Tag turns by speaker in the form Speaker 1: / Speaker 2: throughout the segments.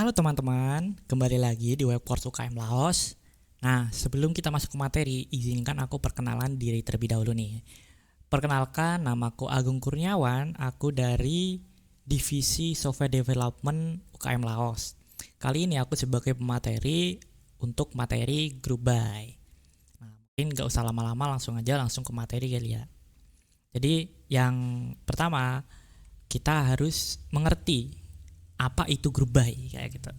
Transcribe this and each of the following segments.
Speaker 1: Halo teman-teman, kembali lagi di web course UKM Laos. Nah, sebelum kita masuk ke materi, izinkan aku perkenalan diri terlebih dahulu nih. Perkenalkan, namaku Agung Kurniawan, aku dari Divisi Software Development UKM Laos. Kali ini aku sebagai pemateri untuk materi Group By. Nah, mungkin gak usah lama-lama, langsung ke materi kali ya. Jadi, yang pertama, kita harus mengerti apa itu group by kayak gitu.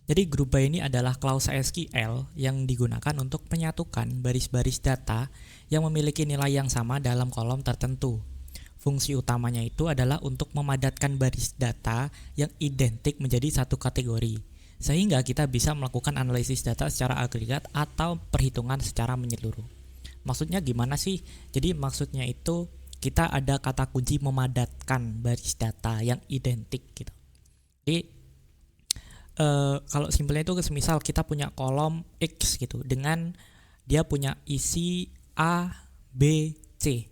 Speaker 1: Jadi group by ini adalah klausa SQL yang digunakan untuk menyatukan baris-baris data yang memiliki nilai yang sama dalam kolom tertentu. Fungsi utamanya itu adalah untuk memadatkan baris data yang identik menjadi satu kategori, sehingga kita bisa melakukan analisis data secara agregat atau perhitungan secara menyeluruh. Maksudnya gimana sih? Jadi maksudnya itu kita ada kata kunci memadatkan baris data yang identik gitu. Jadi kalau simpelnya itu semisal kita punya kolom X gitu dengan dia punya isi A, B, C.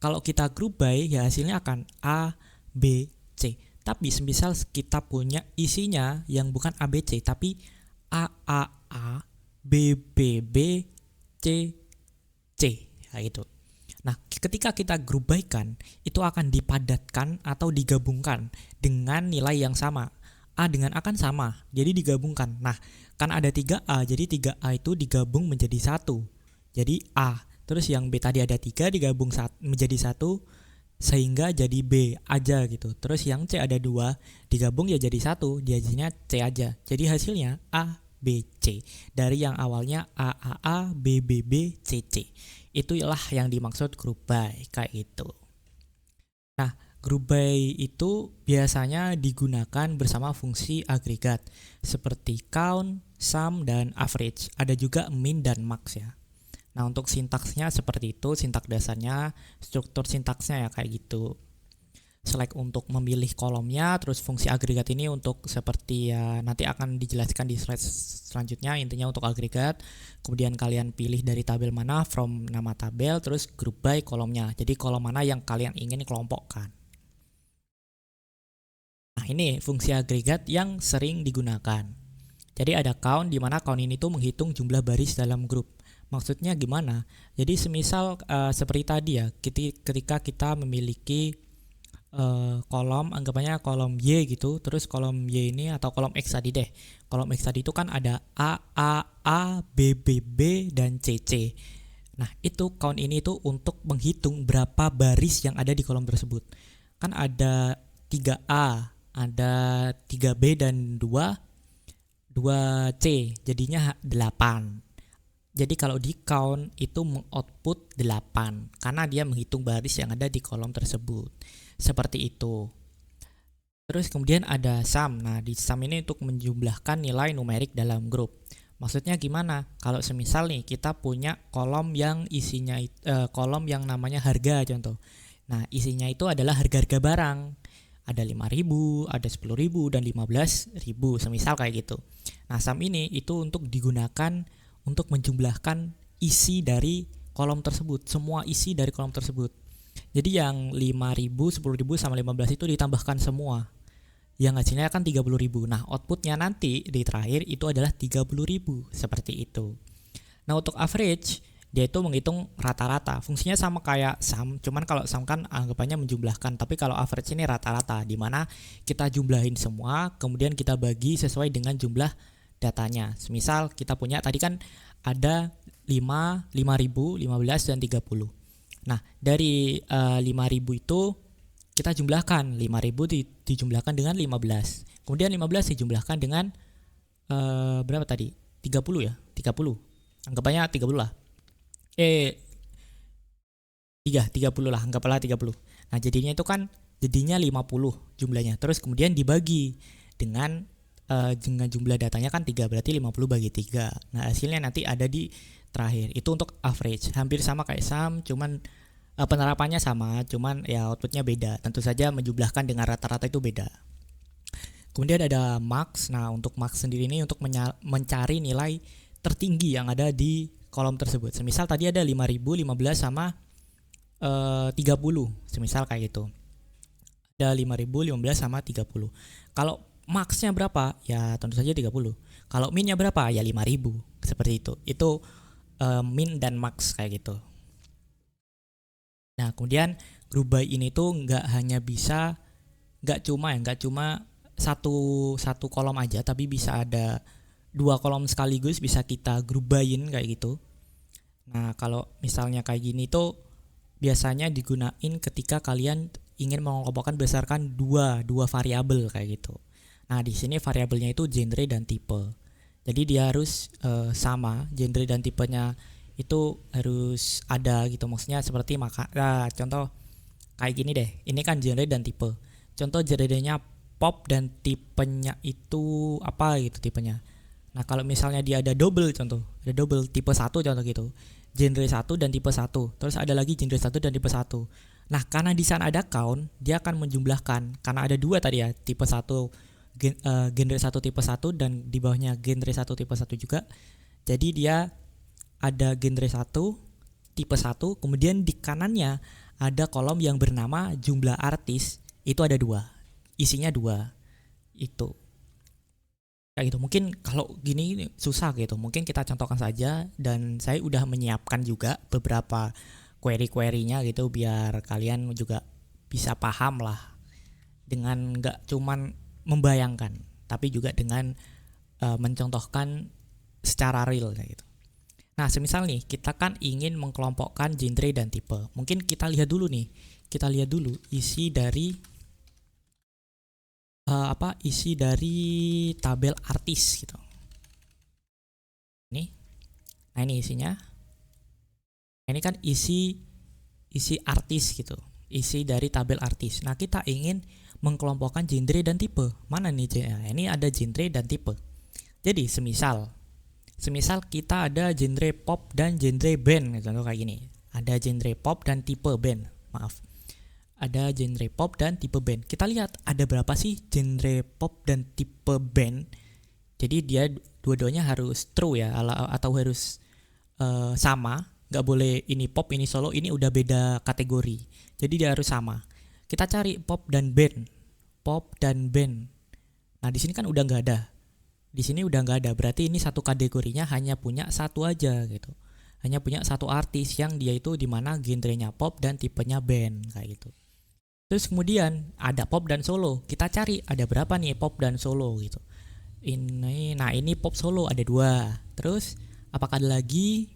Speaker 1: Kalau kita group by ya hasilnya akan A, B, C. Tapi semisal kita punya isinya yang bukan A, B, C tapi A, B, B, B, C, C ya gitu. Nah, ketika kita group by kan, itu akan dipadatkan atau digabungkan dengan nilai yang sama. A dengan A kan sama, jadi digabungkan. Nah, kan ada 3A, jadi 3A itu digabung menjadi 1. Jadi A. Terus yang B tadi ada 3 digabung menjadi 1, sehingga jadi B aja gitu. Terus yang C ada 2, digabung ya jadi 1, jadinya C aja. Jadi hasilnya A, B, C. Dari yang awalnya A, B, B, B, C, C. Itulah yang dimaksud group by kayak gitu. Nah, group by itu biasanya digunakan bersama fungsi agregat seperti count, sum, dan average. Ada juga min dan max ya. Nah, untuk sintaksnya seperti itu, sintaks dasarnya, struktur sintaksnya ya kayak gitu. Select untuk memilih kolomnya, terus fungsi agregat ini untuk seperti ya nanti akan dijelaskan di slide selanjutnya, intinya untuk agregat. Kemudian kalian pilih dari tabel mana, from nama tabel, terus group by kolomnya. Jadi kolom mana yang kalian ingin kelompokkan. Nah, ini fungsi agregat yang sering digunakan. Jadi ada count, di mana count ini tuh menghitung jumlah baris dalam grup. Maksudnya gimana? Jadi semisal seperti tadi ya, ketika kita memiliki kolom, anggapannya kolom Y gitu, terus kolom Y ini atau kolom X tadi deh. Kolom X tadi itu kan ada A, B, B, B, dan C, C. Nah, itu count ini tuh untuk menghitung berapa baris yang ada di kolom tersebut. Kan ada 3A, ada 3B, dan 2C, jadinya 8. Jadi kalau di count itu mengoutput 8 karena dia menghitung baris yang ada di kolom tersebut. Seperti itu. Terus kemudian ada sum. Nah, di sum ini untuk menjumlahkan nilai numerik dalam grup. Maksudnya gimana? Kalau semisal nih kita punya kolom yang isinya kolom yang namanya harga contoh. Nah, isinya itu adalah harga-harga barang. Ada 5.000, ada 10.000, dan 15.000, semisal kayak gitu. Nah, sum ini itu untuk digunakan untuk menjumlahkan isi dari kolom tersebut, semua isi dari kolom tersebut. Jadi yang 5.000, 10.000, sama 15 itu ditambahkan semua. Yang hasilnya kan 30.000. Nah, outputnya nanti di terakhir itu adalah 30.000, seperti itu. Nah, untuk average, dia itu menghitung rata-rata. Fungsinya sama kayak sum, cuman kalau sum kan anggapannya menjumlahkan, tapi kalau average ini rata-rata, di mana kita jumlahin semua, kemudian kita bagi sesuai dengan jumlah datanya. Semisal kita punya tadi kan ada 5, 5.000, 15, dan 30. Nah, dari 5.000 itu kita jumlahkan 5.000 dijumlahkan dengan 15. Kemudian 15 dijumlahkan dengan berapa tadi? 30 ya? 30. Anggapannya 30 lah. 30 lah, anggaplah 30. Nah, jadinya itu kan jadinya 50 jumlahnya. Terus kemudian dibagi dengan jumlah datanya kan 3, berarti 50 bagi 3. Nah, hasilnya nanti ada di terakhir. Itu untuk average. Hampir sama kayak sum, cuman penerapannya sama, cuman ya outputnya beda. Tentu saja menjumlahkan dengan rata-rata itu beda. Kemudian ada max. Nah, untuk max sendiri ini untuk mencari nilai tertinggi yang ada di kolom tersebut. Semisal tadi ada 5.000, 15, sama 30. Semisal kayak gitu. Ada 5.000, 15, sama 30. Kalau max-nya berapa? Ya tentu saja 30. Kalau min-nya berapa? Ya 5.000. Seperti itu. Itu min dan max kayak gitu. Nah, kemudian group by ini tuh nggak cuma satu kolom aja, tapi bisa ada dua kolom sekaligus, bisa kita group by-in kayak gitu. Nah, kalau misalnya kayak gini tuh biasanya digunain ketika kalian ingin mengelompokkan berdasarkan dua variabel kayak gitu. Nah, di sini variabelnya itu genre dan tipe. Jadi dia harus sama, genre dan tipenya itu harus ada gitu. Maksudnya seperti contoh kayak gini deh. Ini kan genre dan tipe. Contoh genrenya pop dan tipenya itu apa gitu tipenya. Nah, kalau misalnya dia ada double ada double tipe 1 contoh gitu. Genre 1 dan tipe 1. Terus ada lagi genre 1 dan tipe 1. Nah, karena di sana ada count, dia akan menjumlahkan. Karena ada dua tadi ya, tipe 1 genre 1 tipe 1 dan di bawahnya genre 1 tipe 1 juga. Jadi dia ada genre 1 tipe 1, kemudian di kanannya ada kolom yang bernama jumlah artis, itu ada dua, isinya dua. Itu kayak gitu. Mungkin kalau gini susah gitu, mungkin kita contohkan saja, dan saya udah menyiapkan juga beberapa query-querynya gitu biar kalian juga bisa paham lah, dengan nggak cuman membayangkan tapi juga dengan mencontohkan secara real kayak gitu. Nah, semisal nih kita kan ingin mengkelompokkan genre dan tipe. Mungkin kita lihat dulu isi dari isi dari tabel artis gitu. Nih. Nah, ini isinya. Ini kan isi artis gitu. Isi dari tabel artis. Nah, kita ingin mengkelompokkan genre dan tipe. Mana nih? Nah, ini ada genre dan tipe. Jadi, semisal kita ada genre pop dan genre band, contoh kayak gini. Ada genre pop dan tipe band. Maaf. Ada genre pop dan tipe band. Kita lihat ada berapa sih genre pop dan tipe band. Jadi dia dua-duanya harus true ya, atau harus sama. Nggak boleh ini pop, ini solo, ini udah beda kategori. Jadi dia harus sama. Kita cari pop dan band. Nah, di sini kan udah nggak ada. Berarti ini satu kategorinya hanya punya satu aja gitu. Hanya punya satu artis yang dia itu dimana genrenya pop dan tipenya band kayak gitu. Terus kemudian ada pop dan solo. Kita cari ada berapa nih pop dan solo gitu. Ini pop solo ada 2. Terus apakah ada lagi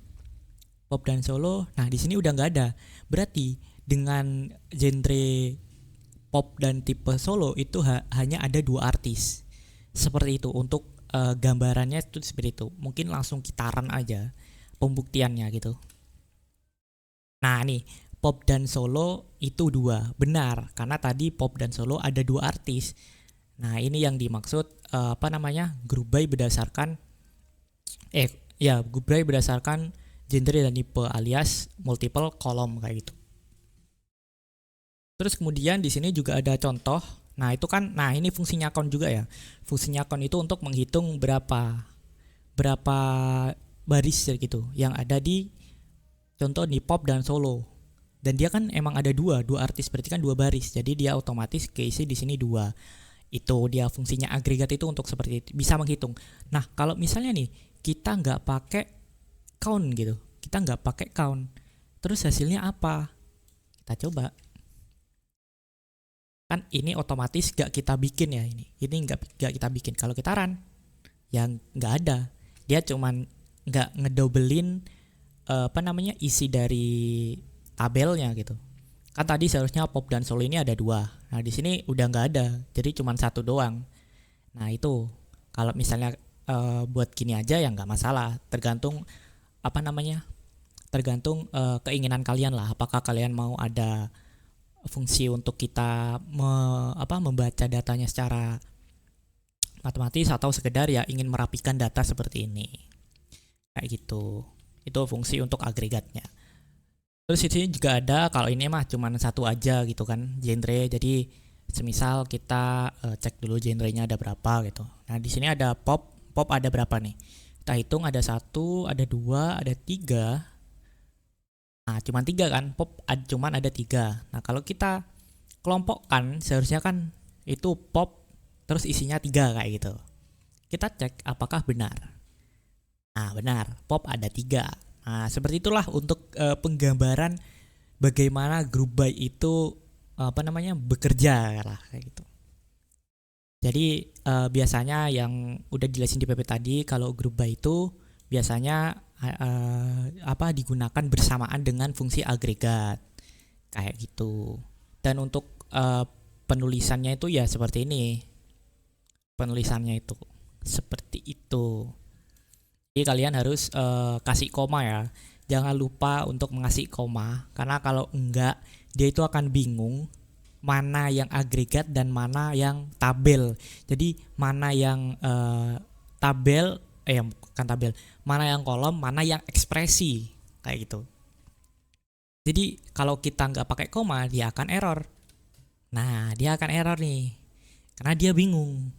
Speaker 1: pop dan solo? Nah, di sini udah nggak ada. Berarti dengan genre pop dan tipe solo itu hanya ada 2 artis. Seperti itu untuk gambarannya itu seperti itu. Mungkin langsung kita run aja pembuktiannya gitu. Nah, nih pop dan solo itu 2. Benar, karena tadi pop dan solo ada 2 artis. Nah, ini yang dimaksud group by berdasarkan group by berdasarkan genre dan tipe alias multiple kolom kayak gitu. Terus kemudian di sini juga ada contoh. Nah, itu kan, ini fungsinya count juga ya. Fungsinya count itu untuk menghitung berapa baris gitu yang ada di contoh di pop dan solo. Dan dia kan emang ada dua artis, berarti kan 2 baris. Jadi dia otomatis keisi di sini 2. Itu dia fungsinya agregat itu untuk seperti itu, bisa menghitung. Nah, kalau misalnya nih kita nggak pakai count gitu. Terus hasilnya apa? Kita coba. Kan ini otomatis gak kita bikin ya ini gak kita bikin. Kalau kita run yang nggak ada, dia cuman nggak ngedobelin isi dari tabelnya gitu. Kan tadi seharusnya pop dan solo ini ada 2. Nah, di sini udah nggak ada, jadi cuman 1 doang. Nah, itu kalau misalnya buat gini aja ya nggak masalah, tergantung keinginan kalian lah. Apakah kalian mau ada fungsi untuk kita membaca datanya secara matematis, atau sekedar ya ingin merapikan data seperti ini kayak gitu. Itu fungsi untuk agregatnya. Terus di sini juga ada, kalau ini mah cuman 1 aja gitu kan, genre. Jadi semisal kita cek dulu genrenya ada berapa gitu. Nah, di sini ada pop ada berapa nih? Kita hitung ada 1, ada 2, ada 3. Nah, cuman 3 kan, pop cuman ada 3. Nah, kalau kita kelompokkan seharusnya kan itu pop terus isinya 3 kayak gitu. Kita cek apakah benar. Nah benar, pop ada 3. Nah seperti itulah untuk penggambaran bagaimana group by itu bekerja lah kayak gitu. Jadi biasanya yang udah dijelasin di PP tadi, kalau group by itu biasanya digunakan bersamaan dengan fungsi agregat kayak gitu. Dan untuk penulisannya itu ya seperti ini. Penulisannya itu seperti itu. Jadi kalian harus kasih koma ya. Jangan lupa untuk mengasih koma, karena kalau enggak dia itu akan bingung mana yang agregat dan mana yang tabel. Jadi mana yang bukan tabel, mana yang kolom, mana yang ekspresi kayak gitu. Jadi kalau kita nggak pakai koma dia akan error. Nah dia akan error nih, karena dia bingung.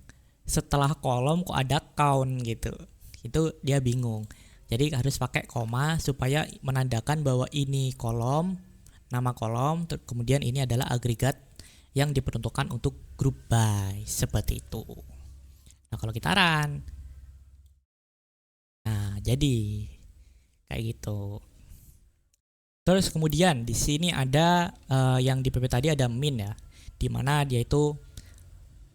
Speaker 1: Setelah kolom kok ada count gitu, itu dia bingung. Jadi harus pakai koma supaya menandakan bahwa ini kolom, nama kolom, kemudian ini adalah agregat yang diperuntukkan untuk group by, seperti itu. Nah kalau kita run, nah jadi kayak gitu. Terus kemudian di sini ada yang di PP tadi ada min ya, dimana dia itu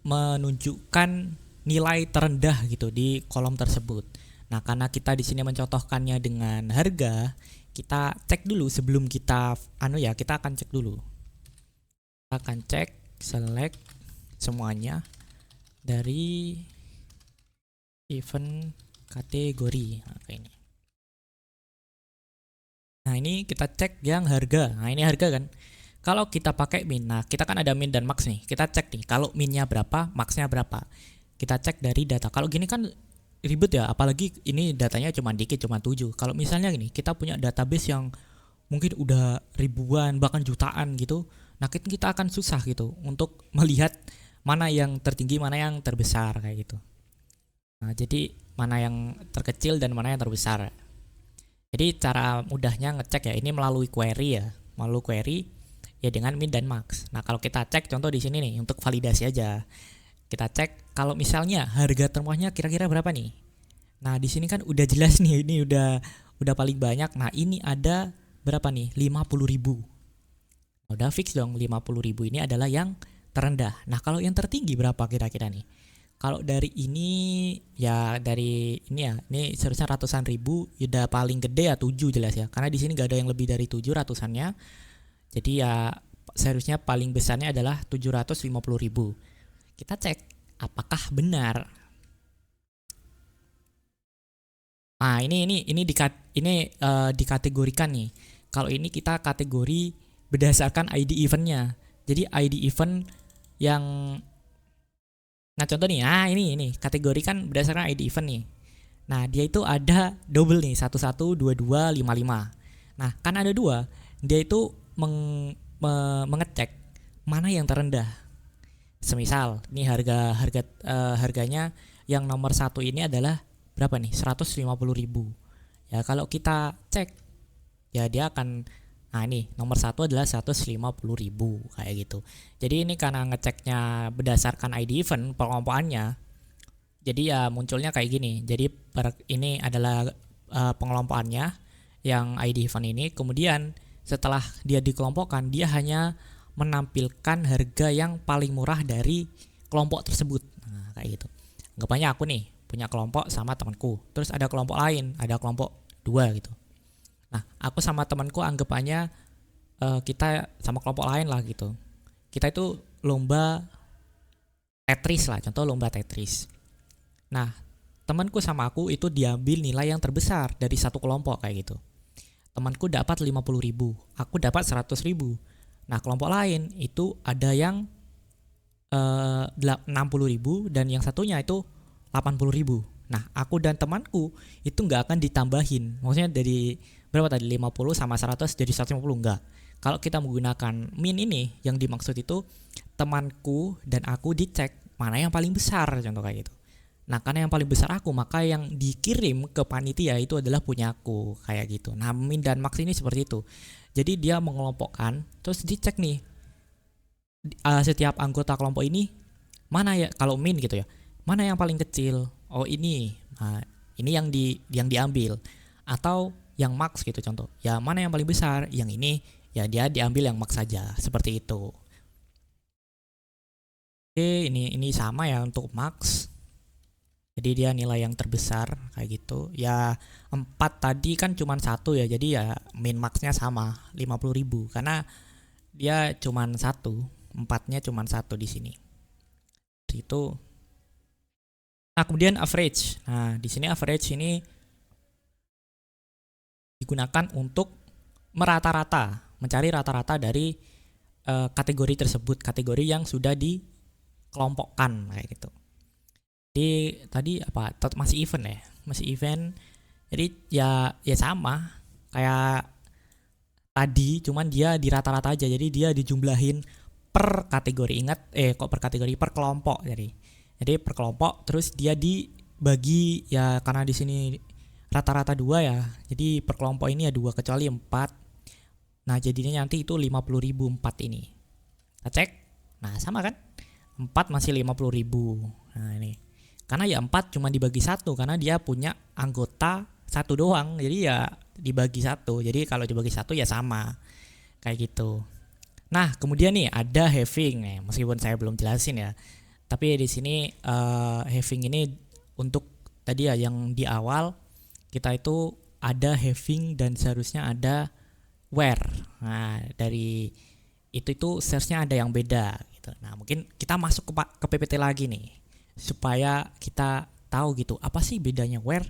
Speaker 1: menunjukkan nilai terendah gitu di kolom tersebut. Nah, karena kita di sini mencontohkannya dengan harga, kita cek dulu sebelum kita kita akan cek dulu. Kita akan cek select semuanya dari event kategori. Nah, kayak ini. Nah, ini kita cek yang harga. Nah, ini harga kan. Kalau kita pakai min, nah kita kan ada min dan max nih. Kita cek nih, kalau minnya berapa, maxnya berapa. Kita cek dari data. Kalau gini kan ribet ya, apalagi ini datanya cuma dikit, cuma 7. Kalau misalnya gini, kita punya database yang mungkin udah ribuan, bahkan jutaan gitu. Nah kita akan susah gitu untuk melihat mana yang tertinggi, mana yang terbesar kayak gitu. Nah jadi mana yang terkecil dan mana yang terbesar. Jadi cara mudahnya ngecek ya, ini melalui query ya, melalui query ya dengan min dan max. Nah kalau kita cek contoh di sini nih untuk validasi aja, kita cek kalau misalnya harga termurahnya kira-kira berapa nih. Nah di sini kan udah jelas nih, ini udah paling banyak. Nah ini ada berapa nih, 50.000. Udah fix dong, 50.000 ini adalah yang terendah. Nah kalau yang tertinggi berapa kira-kira nih? Kalau dari ini ya, dari ini ya, ini seharusnya ratusan ribu. Udah paling gede ya 7 jelas ya, karena di sini gak ada yang lebih dari 7 ratusannya. Jadi ya seharusnya paling besarnya adalah 750.000. Kita cek apakah benar. Nah ini dikategorikan nih. Kalau ini kita kategori berdasarkan ID eventnya. Jadi ID event yang, nah contoh nih, ini kategori kan berdasarkan ID event nih. Nah dia itu ada double nih, 11, 22, 55. Nah kan ada 2, dia itu mengecek mana yang terendah. Semisal ini harganya yang nomor 1 ini adalah berapa nih, 150.000. Ya kalau kita cek ya dia akan, nah ini nomor 1 adalah 150.000 kayak gitu. Jadi ini karena ngeceknya berdasarkan ID event pengelompokannya, jadi ya munculnya kayak gini. Jadi ini adalah pengelompokannya yang ID event ini. Kemudian setelah dia dikelompokkan, dia hanya menampilkan harga yang paling murah dari kelompok tersebut. Nah kayak gitu. Anggapannya aku nih punya kelompok sama temanku, terus ada kelompok lain, ada kelompok 2 gitu. Nah aku sama temanku anggapannya kita sama kelompok lain lah gitu. Kita itu lomba Tetris lah, contoh lomba Tetris. Nah temanku sama aku itu diambil nilai yang terbesar dari satu kelompok kayak gitu. Temanku dapat 50.000, aku dapat 100.000. Nah kelompok lain itu ada yang 60.000 dan yang satunya itu 80.000. Nah aku dan temanku itu nggak akan ditambahin. Maksudnya dari berapa tadi, 50 sama 100 jadi 150, enggak. Kalau kita menggunakan min ini, yang dimaksud itu temanku dan aku dicek mana yang paling besar, contoh kayak gitu. Nah karena yang paling besar aku, maka yang dikirim ke panitia itu adalah punyaku kayak gitu. Nah min dan max ini seperti itu. Jadi dia mengelompokkan, terus dicek nih setiap anggota kelompok ini Mana ya kalau min gitu ya, mana yang paling kecil? Oh ini. Nah, ini yang diambil. Atau yang max gitu contoh. Ya mana yang paling besar? Yang ini. Ya dia diambil yang max saja. Seperti itu. Oke, ini sama ya untuk max. Jadi dia nilai yang terbesar kayak gitu. Ya 4 tadi kan cuma satu ya. Jadi ya min maxnya sama 50.000 karena dia cuma satu. 4-nya cuma satu di sini. Itu. Nah, kemudian average. Nah, di sini average ini digunakan untuk merata-rata, mencari rata-rata dari kategori tersebut, kategori yang sudah dikelompokkan kayak gitu. Jadi tadi apa? Masih event ya, masih event. Jadi ya sama kayak tadi, cuman dia di rata-rata aja. Jadi dia dijumlahin per kategori. Ingat, kok per kategori, per kelompok. Jadi per kelompok, terus dia dibagi ya karena di sini rata-rata 2 ya. Jadi per kelompok ini ya 2 kecuali 4. Nah, jadinya nanti itu 50.000 4 ini. Kita cek. Nah, sama kan? 4 masih 50.000. Nah, ini. Karena ya 4 cuma dibagi 1 karena dia punya anggota 1 doang. Jadi ya dibagi 1. Jadi kalau dibagi 1 ya sama. Kayak gitu. Nah, kemudian nih ada having nih, meskipun saya belum jelasin ya. Tapi di sini having ini untuk tadi ya yang di awal kita itu ada having dan seharusnya ada where. Nah, dari itu seharusnya ada yang beda gitu. Nah, mungkin kita masuk ke PPT lagi nih supaya kita tahu gitu apa sih bedanya where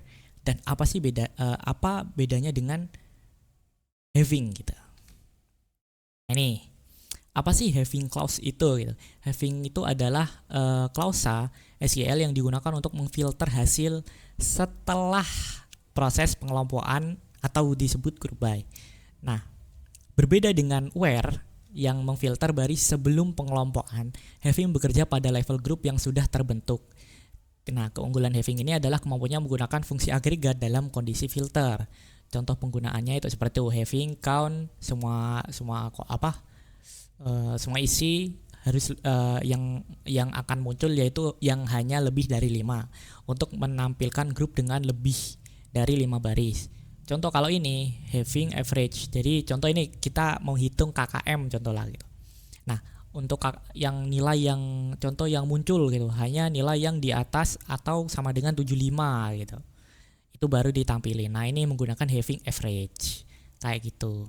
Speaker 1: dan apa sih apa bedanya dengan having gitu. Ini apa sih having clause itu gitu. Having itu adalah klausa SQL yang digunakan untuk memfilter hasil setelah proses pengelompokan atau disebut group by. Nah, berbeda dengan where yang memfilter baris sebelum pengelompokan, having bekerja pada level group yang sudah terbentuk. Nah, keunggulan having ini adalah kemampuannya menggunakan fungsi agregat dalam kondisi filter. Contoh penggunaannya itu seperti having count semua isi harus yang akan muncul yaitu yang hanya lebih dari 5 untuk menampilkan grup dengan lebih dari 5 baris. Contoh kalau ini having average. Jadi contoh ini kita mau hitung KKM contoh lah gitu. Nah, untuk yang nilai yang contoh yang muncul gitu hanya nilai yang di atas atau sama dengan 75 gitu. Itu baru ditampilin. Nah, ini menggunakan having average. Kayak gitu.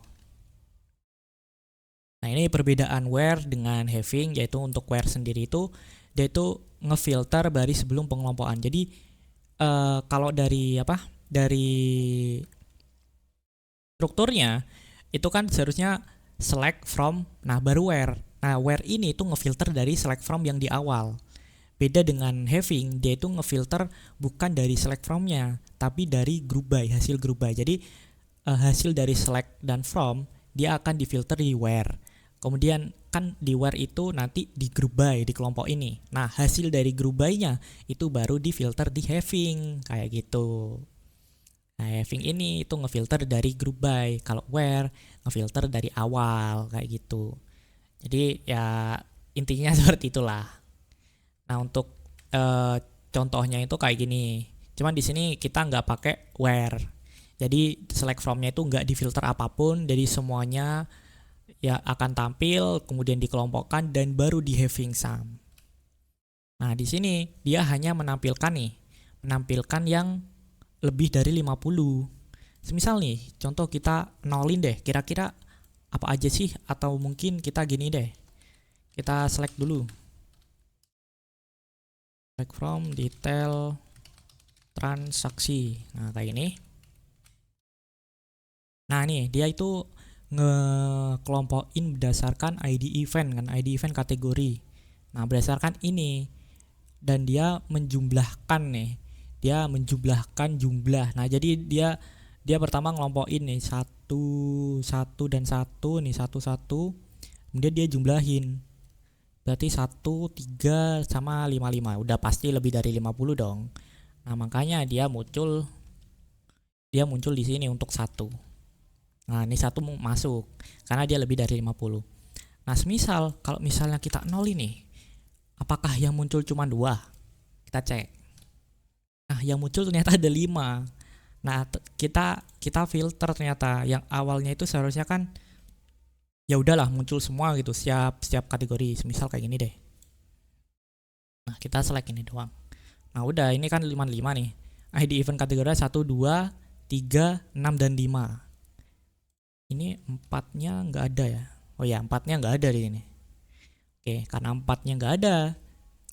Speaker 1: Nah, ini perbedaan where dengan having, yaitu untuk where sendiri itu dia itu ngefilter baris sebelum pengelompokan. Jadi kalau dari strukturnya itu kan seharusnya select from, nah baru where. Nah, where ini itu ngefilter dari select from yang di awal. Beda dengan having, dia itu ngefilter bukan dari select from-nya, tapi dari group by, hasil group by. Jadi hasil dari select dan from dia akan difilter di where. Kemudian kan di where itu nanti di group by di kelompok ini. Nah, hasil dari group by-nya itu baru difilter di having kayak gitu. Nah, having ini itu ngefilter dari group by. Kalau where ngefilter dari awal kayak gitu. Jadi ya intinya seperti itulah. Nah, untuk contohnya itu kayak gini. Cuman di sini kita nggak pakai where. Jadi select from-nya itu nggak difilter apapun. Jadi semuanya ya akan tampil, kemudian dikelompokkan dan baru di having sum. Nah, di sini dia hanya menampilkan yang lebih dari 50. Semisal nih, contoh kita nolin deh, kira-kira apa aja sih, atau mungkin kita gini deh. Kita select dulu. Select from detail transaksi. Nah, kayak ini. Nah, nih dia itu ngekelompokin berdasarkan ID event kan, ID event kategori. Nah, berdasarkan ini dan dia menjumlahkan nih. Dia menjumlahkan jumlah. Nah, jadi dia pertama ngelompokin nih 1 dan 1 nih 1. Kemudian dia jumlahin. Berarti 1, 3 sama 55. Udah pasti lebih dari 50 dong. Nah, makanya dia muncul di sini untuk 1. Nah, ini 1 masuk karena dia lebih dari 50. Nah, kalau misalnya kita nol ini, Apakah yang muncul cuma 2? Kita cek. Nah, yang muncul ternyata ada 5. Nah, kita filter ternyata. Yang awalnya itu seharusnya kan ya udahlah muncul semua gitu, setiap kategori. Misal kayak gini deh. Nah, kita select ini doang. Nah, udah ini kan 5 nih. ID event kategori 1, 2, 3, 6 dan 5. Ini 4-nya nggak ada ya. Oh ya, 4-nya nggak ada di sini. Oke, karena 4-nya nggak ada,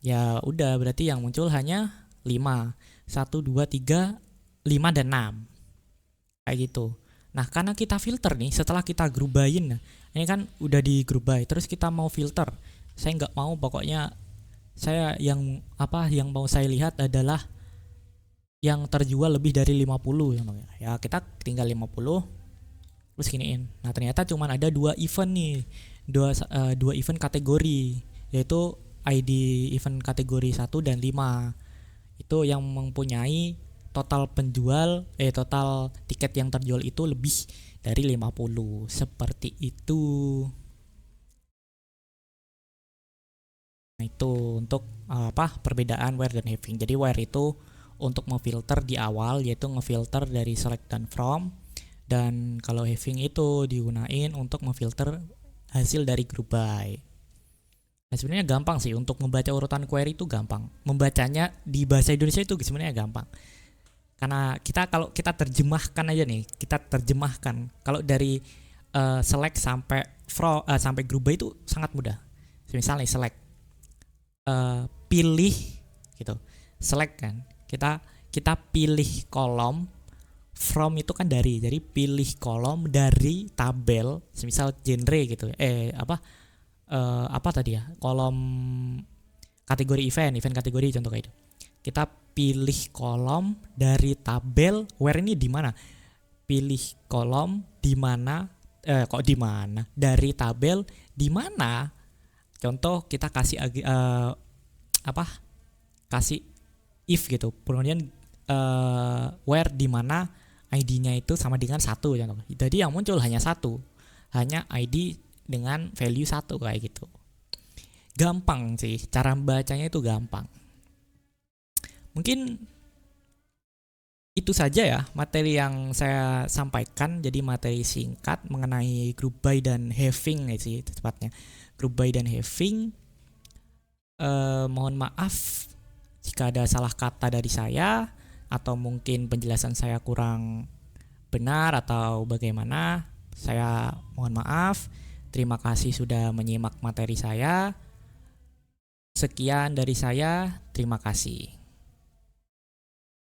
Speaker 1: ya udah berarti yang muncul hanya 5. 1, 2, 3, 5 dan 6. Kayak gitu. Nah, karena kita filter nih, setelah kita grubain, ini kan udah di grubay, terus kita mau filter. Saya nggak mau, pokoknya saya yang mau saya lihat adalah yang terjual lebih dari 50 ya, kita tinggal 50 terus giniin. Nah, ternyata cuma ada 2 event nih, dua event kategori, yaitu ID event kategori 1 dan 5 itu yang mempunyai total total tiket yang terjual itu lebih dari 50, seperti itu. Nah, itu untuk perbedaan where dan having. Jadi where itu untuk memfilter di awal, yaitu ngefilter dari select dan from, dan kalau having itu digunain untuk memfilter hasil dari group by. Nah, sebenarnya gampang sih untuk membaca urutan query, itu gampang. Membacanya di bahasa Indonesia itu sebenarnya gampang. Karena kalau kita terjemahkan aja nih, kalau dari select sampai sampai group by itu sangat mudah. Misalnya select, pilih gitu, select kan, kita pilih kolom, from itu kan dari, jadi pilih kolom dari tabel, misal genre gitu, kolom kategori event kategori, contoh kayak itu. Kita pilih kolom dari tabel, where ini di mana? Pilih kolom di mana? Dari tabel di mana? Contoh kita kasih kasih if gitu. Kemudian where di mana ID-nya itu sama dengan 1 contoh. Jadi yang muncul hanya 1. Hanya ID dengan value 1 kayak gitu. Gampang sih, cara membacanya itu gampang. Mungkin itu saja ya materi yang saya sampaikan. Jadi materi singkat mengenai group by dan having sih tepatnya. Group by dan having. Mohon maaf jika ada salah kata dari saya, atau mungkin penjelasan saya kurang benar atau bagaimana. Saya mohon maaf. Terima kasih sudah menyimak materi saya. Sekian dari saya, terima kasih.